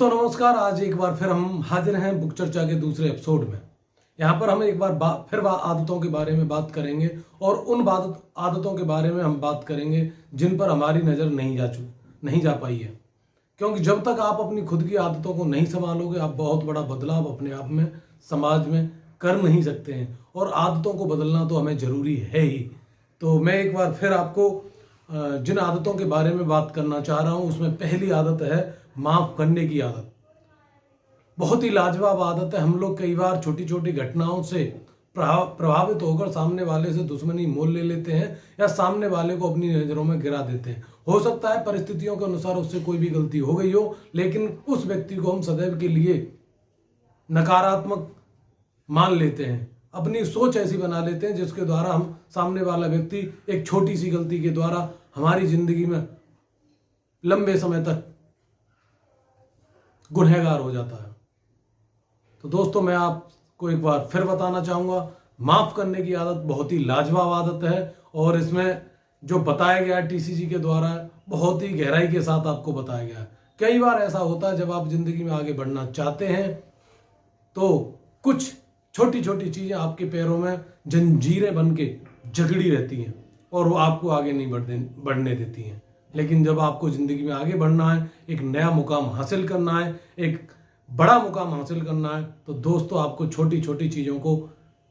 दोस्तों नमस्कार। आज एक बार फिर हम हाजिर हैं बुक चर्चा के दूसरे एपिसोड में। यहाँ पर हम एक बार फिर आदतों के बारे में बात करेंगे और उन आदतों के बारे में हम बात करेंगे जिन पर हमारी नज़र नहीं जा पाई है। क्योंकि जब तक आप अपनी खुद की आदतों को नहीं संभालोगे आप बहुत बड़ा बदलाव अपने आप में समाज में कर नहीं सकते हैं, और आदतों को बदलना तो हमें ज़रूरी है ही। तो मैं एक बार फिर आपको जिन आदतों के बारे में बात करना चाह रहा हूँ उसमें पहली आदत है माफ़ करने की आदत। बहुत ही लाजवाब आदत है। हम लोग कई बार छोटी छोटी घटनाओं से प्रभावित होकर सामने वाले से दुश्मनी मोल ले लेते हैं या सामने वाले को अपनी नज़रों में गिरा देते हैं। हो सकता है परिस्थितियों के अनुसार उससे कोई भी गलती हो गई हो, लेकिन उस व्यक्ति को हम सदैव के लिए नकारात्मक मान लेते हैं। अपनी सोच ऐसी बना लेते हैं जिसके द्वारा हम सामने वाला व्यक्ति एक छोटी सी गलती के द्वारा हमारी जिंदगी में लंबे समय तक गुनहगार हो जाता है। तो दोस्तों मैं आपको एक बार फिर बताना चाहूँगा, माफ़ करने की आदत बहुत ही लाजवाब आदत है, और इसमें जो बताया गया है टीसीजी के द्वारा बहुत ही गहराई के साथ आपको बताया गया है। कई बार ऐसा होता है जब आप जिंदगी में आगे बढ़ना चाहते हैं तो कुछ छोटी छोटी चीज़ें आपके पैरों में जंजीरें बन के जकड़ी रहती हैं और वो आपको आगे नहीं बढ़ने देती हैं। लेकिन जब आपको ज़िंदगी में आगे बढ़ना है, एक नया मुकाम हासिल करना है, एक बड़ा मुकाम हासिल करना है, तो दोस्तों आपको छोटी छोटी चीज़ों को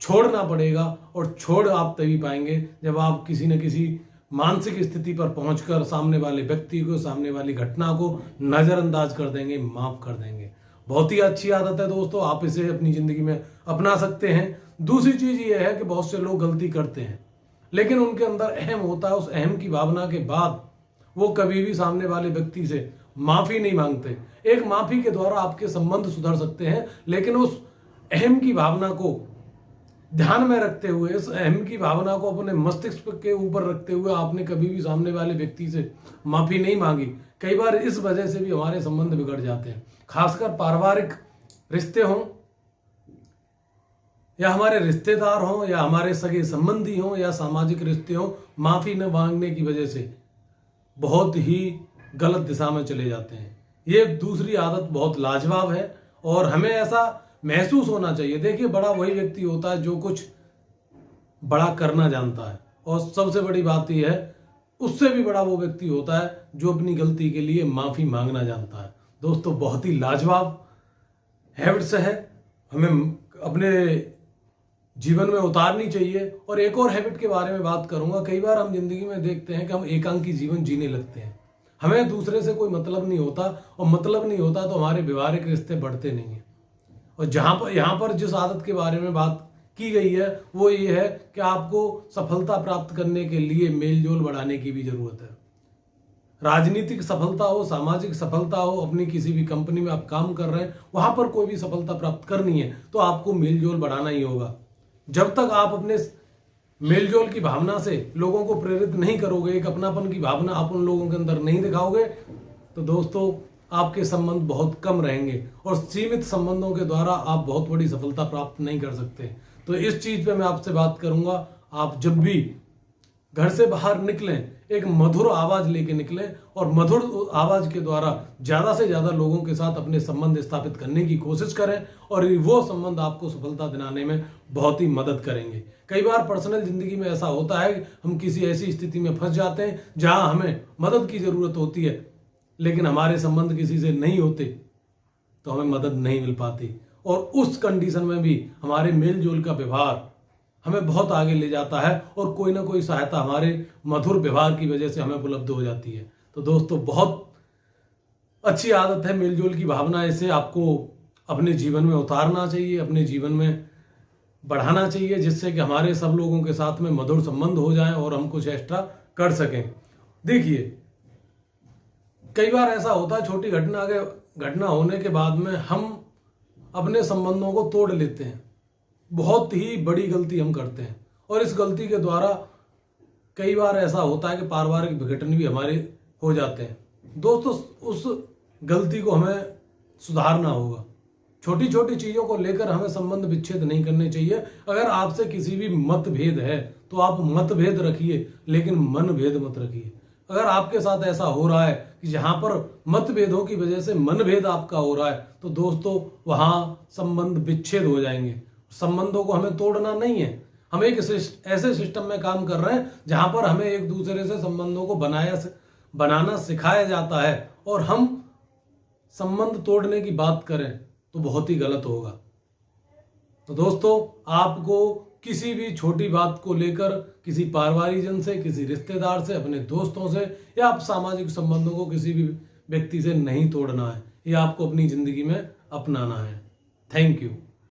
छोड़ना पड़ेगा। और छोड़ आप तभी पाएंगे जब आप किसी न किसी मानसिक स्थिति पर पहुंचकर सामने वाले व्यक्ति को, सामने वाली घटना को नज़रअंदाज कर देंगे, माफ़ कर देंगे। बहुत ही अच्छी आदत है दोस्तों, आप इसे अपनी ज़िंदगी में अपना सकते हैं। दूसरी चीज़ ये है कि बहुत से लोग गलती करते हैं लेकिन उनके अंदर अहम होता है। उस अहम की भावना के बाद वो कभी भी सामने वाले व्यक्ति से माफ़ी नहीं मांगते। एक माफ़ी के द्वारा आपके संबंध सुधर सकते हैं, लेकिन उस अहम की भावना को ध्यान में रखते हुए, इस अहम की भावना को अपने मस्तिष्क के ऊपर रखते हुए आपने कभी भी सामने वाले व्यक्ति से माफ़ी नहीं मांगी। कई बार इस वजह से भी हमारे संबंध बिगड़ जाते हैं। खासकर पारिवारिक रिश्ते हों या हमारे रिश्तेदार हों या हमारे सगे संबंधी हों या सामाजिक रिश्ते हों, माफ़ी न मांगने की वजह से बहुत ही गलत दिशा में चले जाते हैं। ये दूसरी आदत बहुत लाजवाब है और हमें ऐसा महसूस होना चाहिए। देखिए, बड़ा वही व्यक्ति होता है जो कुछ बड़ा करना जानता है, और सबसे बड़ी बात यह है उससे भी बड़ा वो व्यक्ति होता है जो अपनी गलती के लिए माफ़ी मांगना जानता है। दोस्तों बहुत ही लाजवाब हैबिट्स है, हमें अपने जीवन में उतारनी चाहिए। और एक और हैबिट के बारे में बात करूंगा। कई बार हम जिंदगी में देखते हैं कि हम एकांकी जीवन जीने लगते हैं, हमें दूसरे से कोई मतलब नहीं होता, और मतलब नहीं होता तो हमारे व्यवहारिक रिश्ते बढ़ते नहीं हैं। और यहाँ पर जिस आदत के बारे में बात की गई है वो ये है कि आपको सफलता प्राप्त करने के लिए मेल जोल बढ़ाने की भी जरूरत है। राजनीतिक सफलता हो, सामाजिक सफलता हो, अपनी किसी भी कंपनी में आप काम कर रहे हैं, वहां पर कोई भी सफलता प्राप्त करनी है तो आपको मेल जोल बढ़ाना ही होगा। जब तक आप अपने मेलजोल की भावना से लोगों को प्रेरित नहीं करोगे, एक अपनापन की भावना आप उन लोगों के अंदर नहीं दिखाओगे, तो दोस्तों आपके संबंध बहुत कम रहेंगे और सीमित संबंधों के द्वारा आप बहुत बड़ी सफलता प्राप्त नहीं कर सकते। तो इस चीज़ पे मैं आपसे बात करूंगा, आप जब भी घर से बाहर निकलें एक मधुर आवाज़ लेके निकलें और मधुर आवाज़ के द्वारा ज़्यादा से ज़्यादा लोगों के साथ अपने संबंध स्थापित करने की कोशिश करें, और वो संबंध आपको सफलता दिलाने में बहुत ही मदद करेंगे। कई बार पर्सनल ज़िंदगी में ऐसा होता है हम किसी ऐसी स्थिति में फंस जाते हैं जहां हमें मदद की ज़रूरत होती है, लेकिन हमारे संबंध किसी से नहीं होते तो हमें मदद नहीं मिल पाती, और उस कंडीशन में भी हमारे मेल जोल का व्यवहार हमें बहुत आगे ले जाता है और कोई ना कोई सहायता हमारे मधुर व्यवहार की वजह से हमें उपलब्ध हो जाती है। तो दोस्तों बहुत अच्छी आदत है मेलजोल की भावना, इसे आपको अपने जीवन में उतारना चाहिए, अपने जीवन में बढ़ाना चाहिए, जिससे कि हमारे सब लोगों के साथ में मधुर संबंध हो जाएं और हम कुछ एक्स्ट्रा कर सकें। देखिए, कई बार ऐसा होता है छोटी घटना होने के बाद में हम अपने संबंधों को तोड़ लेते हैं, बहुत ही बड़ी गलती हम करते हैं, और इस गलती के द्वारा कई बार ऐसा होता है कि पारिवारिक विघटन भी हमारे हो जाते हैं। दोस्तों उस गलती को हमें सुधारना होगा। छोटी छोटी चीज़ों को लेकर हमें संबंध विच्छेद नहीं करने चाहिए। अगर आपसे किसी भी मतभेद है तो आप मतभेद रखिए, लेकिन मनभेद मत रखिए। अगर आपके साथ ऐसा हो रहा है कि जहां पर मतभेदों की वजह से मनभेद आपका हो रहा है, तो दोस्तों वहां संबंध विच्छेद हो जाएंगे। संबंधों को हमें तोड़ना नहीं है, हम एक ऐसे सिस्टम में काम कर रहे हैं जहां पर हमें एक दूसरे से संबंधों को बनाना सिखाया जाता है, और हम संबंध तोड़ने की बात करें तो बहुत ही गलत होगा। तो दोस्तों, आपको किसी भी छोटी बात को लेकर किसी पारिवारिकजन से, किसी रिश्तेदार से, अपने दोस्तों से या आप सामाजिक संबंधों को किसी भी व्यक्ति से नहीं तोड़ना है। ये आपको अपनी जिंदगी में अपनाना है। Thank you.